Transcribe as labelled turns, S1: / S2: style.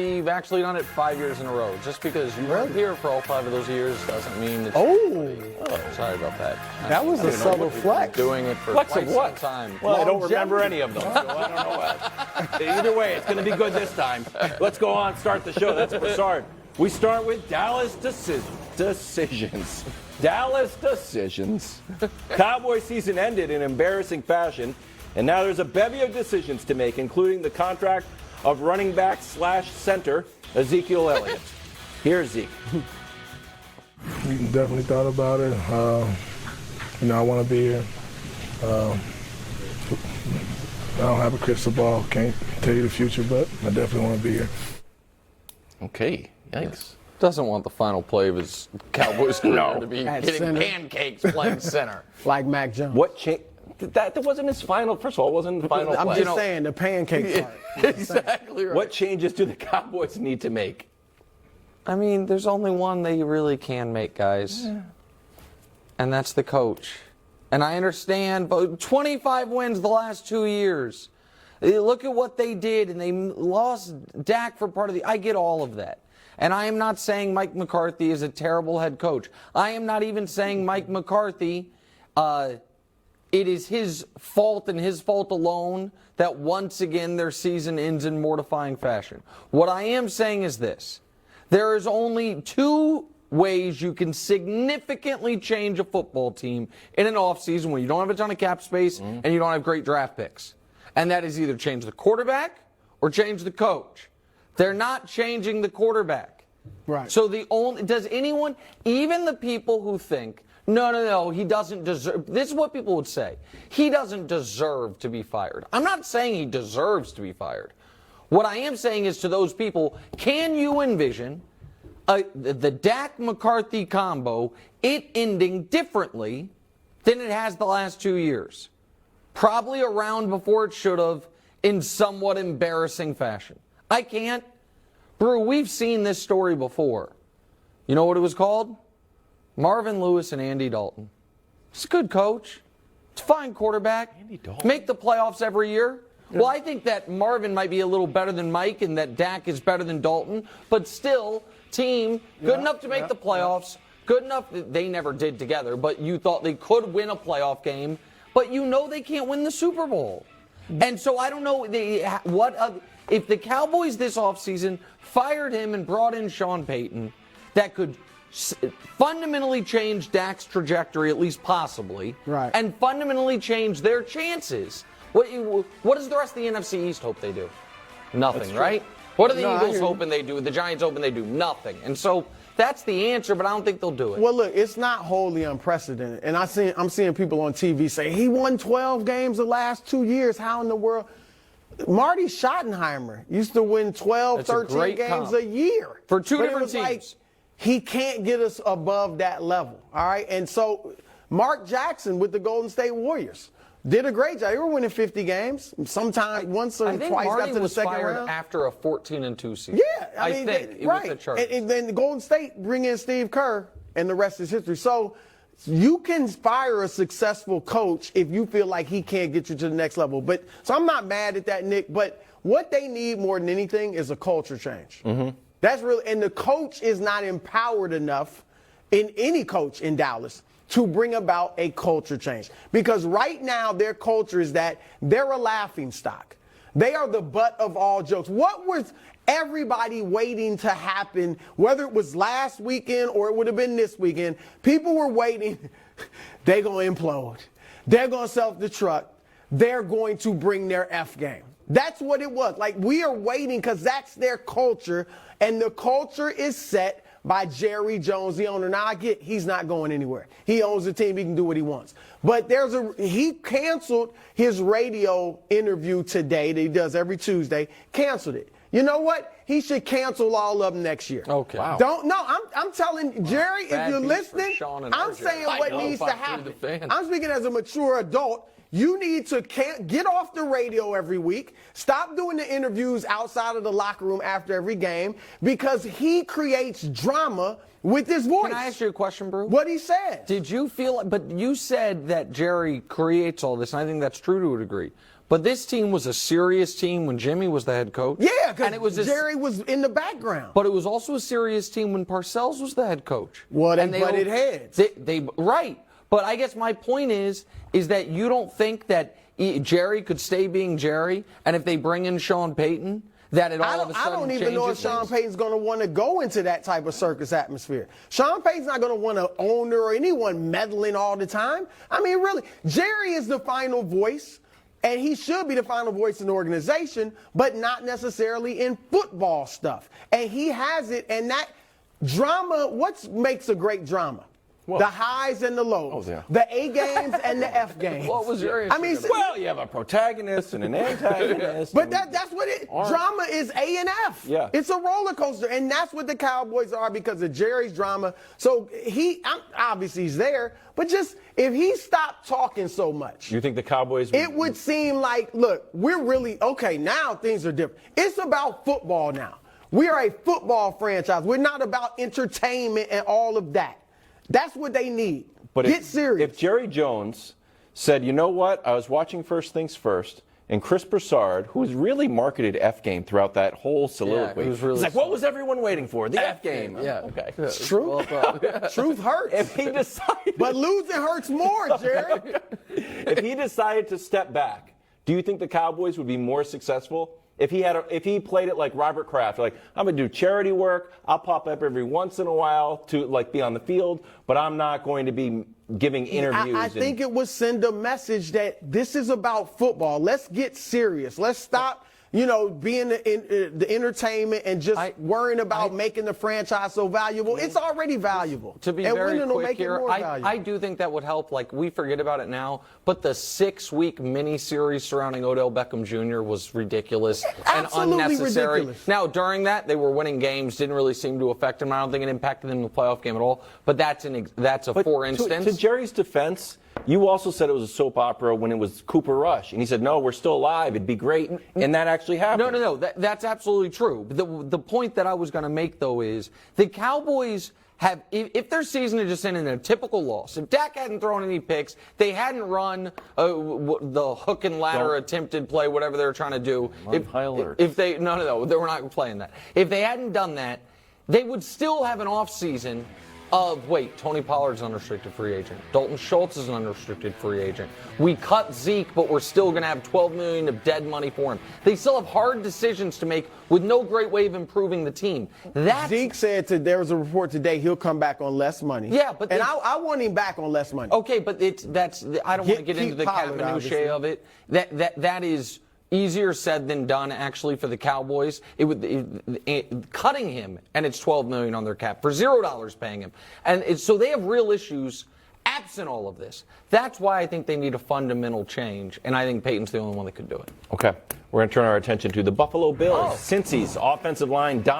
S1: We've actually done it 5 years in a row. Just because you weren't here for all 5 of those years doesn't mean that.
S2: Oh,
S1: sorry about that.
S2: That was a subtle flex.
S1: Doing it for
S3: Flex
S1: quite
S3: of what?
S1: some time.
S3: Well, I don't remember any of them, so I don't know what. Either way, it's going to be good this time. Let's go on, start the show. That's Broussard. We start with Dallas decisions. Dallas decisions. Cowboys season ended in embarrassing fashion, and now there's a bevy of decisions to make, including the contract of running back / center Ezekiel Elliott. Here's Zeke.
S4: Definitely thought about it. I want to be here. I don't have a crystal ball. Can't tell you the future, but I definitely want to be here.
S3: Okay, yikes.
S1: Doesn't want the final play of his Cowboys career to be
S2: At
S1: getting
S2: center.
S1: pancakes playing center.
S2: Like Mac Jones.
S3: What changed? That wasn't his final. First of all, it wasn't the final
S2: I'm
S3: play.
S2: just saying, the pancake part.
S1: Exactly right.
S3: What changes do the Cowboys need to make?
S1: I mean, there's only one they really can make, guys. Yeah. And that's the coach. And I understand, but 25 wins the last 2 years. Look at what they did, and they lost Dak for part of the. I get all of that. And I am not saying Mike McCarthy is a terrible head coach. I am not even saying Mike McCarthy, it is his fault and his fault alone that once again their season ends in mortifying fashion. What I am saying is this. There is only 2 ways you can significantly change a football team in an offseason when you don't have a ton of cap space and you don't have great draft picks. And that is either change the quarterback or change the coach. They're not changing the quarterback.
S2: Right.
S1: So does anyone, even the people who think, no, he doesn't deserve, this is what people would say. He doesn't deserve to be fired. I'm not saying he deserves to be fired. What I am saying is to those people, can you envision the Dak McCarthy combo, it ending differently than it has the last 2 years? Probably around before it should have in somewhat embarrassing fashion. I can't. Brew, we've seen this story before. You know what it was called? Marvin Lewis and Andy Dalton. It's a good coach. It's a fine quarterback.
S3: Andy Dalton.
S1: Make the playoffs every year. Well, I think that Marvin might be a little better than Mike and that Dak is better than Dalton, but still, team, good enough to make the playoffs, good enough that they never did together, but you thought they could win a playoff game, but you know they can't win the Super Bowl. And so I don't know if the Cowboys this offseason fired him and brought in Sean Payton, that could fundamentally change Dak's trajectory, at least possibly,
S2: right,
S1: and fundamentally change their chances. What does the rest of the NFC East hope they do? Nothing, right? What are the Eagles hoping they do? The Giants hoping they do? Nothing. And so that's the answer, but I don't think they'll do it.
S2: Well, look, it's not wholly unprecedented. And I'm seeing people on TV say, he won 12 games the last 2 years. How in the world? Marty Schottenheimer used to win 12, 13 games a year.
S1: For 2 different teams.
S2: Like, he can't get us above that level, all right? And so Mark Jackson with the Golden State Warriors did a great job. They were winning 50 games. Sometimes once or twice got to the second round.
S1: After a 14-2 season.
S2: Yeah, I mean,
S1: think it
S2: right.
S1: was the Chargers.
S2: And then the Golden State bring in Steve Kerr, and the rest is history. So you can fire a successful coach if you feel like he can't get you to the next level. But so I'm not mad at that, Nick. But what they need more than anything is a culture change. Mm-hmm. That's really, and the coach is not empowered enough, in any coach in Dallas, to bring about a culture change. Because right now their culture is that they're a laughing stock. They are the butt of all jokes. What was everybody waiting to happen, whether it was last weekend or it would have been this weekend? People were waiting. They're going to implode. They're going to self-destruct. They're going to bring their F game. That's what it was. Like, we are waiting because that's their culture, and the culture is set by Jerry Jones, the owner. Now, I get he's not going anywhere. He owns the team. He can do what he wants. But he canceled his radio interview today that he does every Tuesday, canceled it. You know what? He should cancel all of them next year.
S1: Okay. Wow.
S2: I'm telling Jerry, if you're listening, I'm saying what needs to happen. I'm speaking as a mature adult. You need to get off the radio every week. Stop doing the interviews outside of the locker room after every game, because he creates drama with his voice.
S1: Can I ask you a question, Brew?
S2: What he said.
S1: Did you feel, but you said that Jerry creates all this, and I think that's true to a degree. But this team was a serious team when Jimmy was the head coach.
S2: Yeah,
S1: and it was
S2: because Jerry was in the background.
S1: But it was also a serious team when Parcells was the head coach.
S2: Well, they
S1: and
S2: butted heads.
S1: Right. But I guess my point is that you don't think that Jerry could stay being Jerry, and if they bring in Sean Payton, that it all of a sudden
S2: I don't even know if Sean Payton's going to want to go into that type of circus atmosphere. Sean Payton's not going to want an owner or anyone meddling all the time. I mean, really, Jerry is the final voice, and he should be the final voice in the organization, but not necessarily in football stuff. And he has it, and that drama, what makes a great drama? The highs and the lows.
S3: Oh, yeah.
S2: The A games and the F games.
S1: What was your
S2: I mean,
S3: well, you have a protagonist and an antagonist.
S2: but that's what it drama is. A and F.
S3: Yeah.
S2: It's a roller coaster, and that's what the Cowboys are because of Jerry's drama. So obviously he's there, but just if he stopped talking so much,
S3: You think the Cowboys
S2: it would seem like, look, we're really okay now. Things are different. It's about football now. We are a football franchise. We're not about entertainment and all of that. That's what they need.
S3: But
S2: Get serious.
S3: If Jerry Jones said, you know what, I was watching First Things First, and Chris Broussard, who's really marketed F game throughout that whole soliloquy,
S1: he was really
S3: he's like, what was everyone waiting for? The F game.
S1: Yeah.
S3: Okay.
S2: It's true. Truth hurts.
S3: If he decided,
S2: But losing hurts more, Jerry.
S3: if he decided to step back, do you think the Cowboys would be more successful? If he played it like Robert Kraft, like I'm gonna do charity work, I'll pop up every once in a while to like be on the field, but I'm not going to be giving interviews.
S2: I think it would send a message that this is about football. Let's get serious. Let's stop, being the entertainment and just worrying about making the franchise so valuable. It's already valuable.
S1: To be
S2: and
S1: very
S2: winning will
S1: quick
S2: make
S1: here,
S2: it more valuable.
S1: I do think that would help. Like, we forget about it now, but the 6-week mini-series surrounding Odell Beckham Jr. was ridiculous and
S2: Absolutely
S1: unnecessary.
S2: ridiculous.
S1: Now, during that, they were winning games, didn't really seem to affect them. I don't think it impacted them in the playoff game at all. But that's a for instance.
S3: To Jerry's defense, you also said it was a soap opera when it was Cooper Rush, and he said, no, we're still alive. It'd be great, and that actually happened.
S1: No. That's absolutely true. The point that I was going to make, though, is the Cowboys have, if their season had just ended in a typical loss, if Dak hadn't thrown any picks, they hadn't run the hook and ladder attempted play, whatever they were trying to do. If they were not playing that. If they hadn't done that, they would still have an offseason of, Tony Pollard's an unrestricted free agent. Dalton Schultz is an unrestricted free agent. We cut Zeke, but we're still going to have $12 million of dead money for him. They still have hard decisions to make with no great way of improving the team.
S2: Zeke said there was a report today he'll come back on less money.
S1: Yeah, but
S2: I want him back on less money.
S1: Okay, but I don't want to get into the cat minutiae of it. That is easier said than done, actually, for the Cowboys. Cutting him, and it's $12 million on their cap for $0 paying him, and so they have real issues. Absent all of this, that's why I think they need a fundamental change, and I think Peyton's the only one that could do it.
S3: Okay, we're going to turn our attention to the Buffalo Bills. Cincy's offensive line dominated.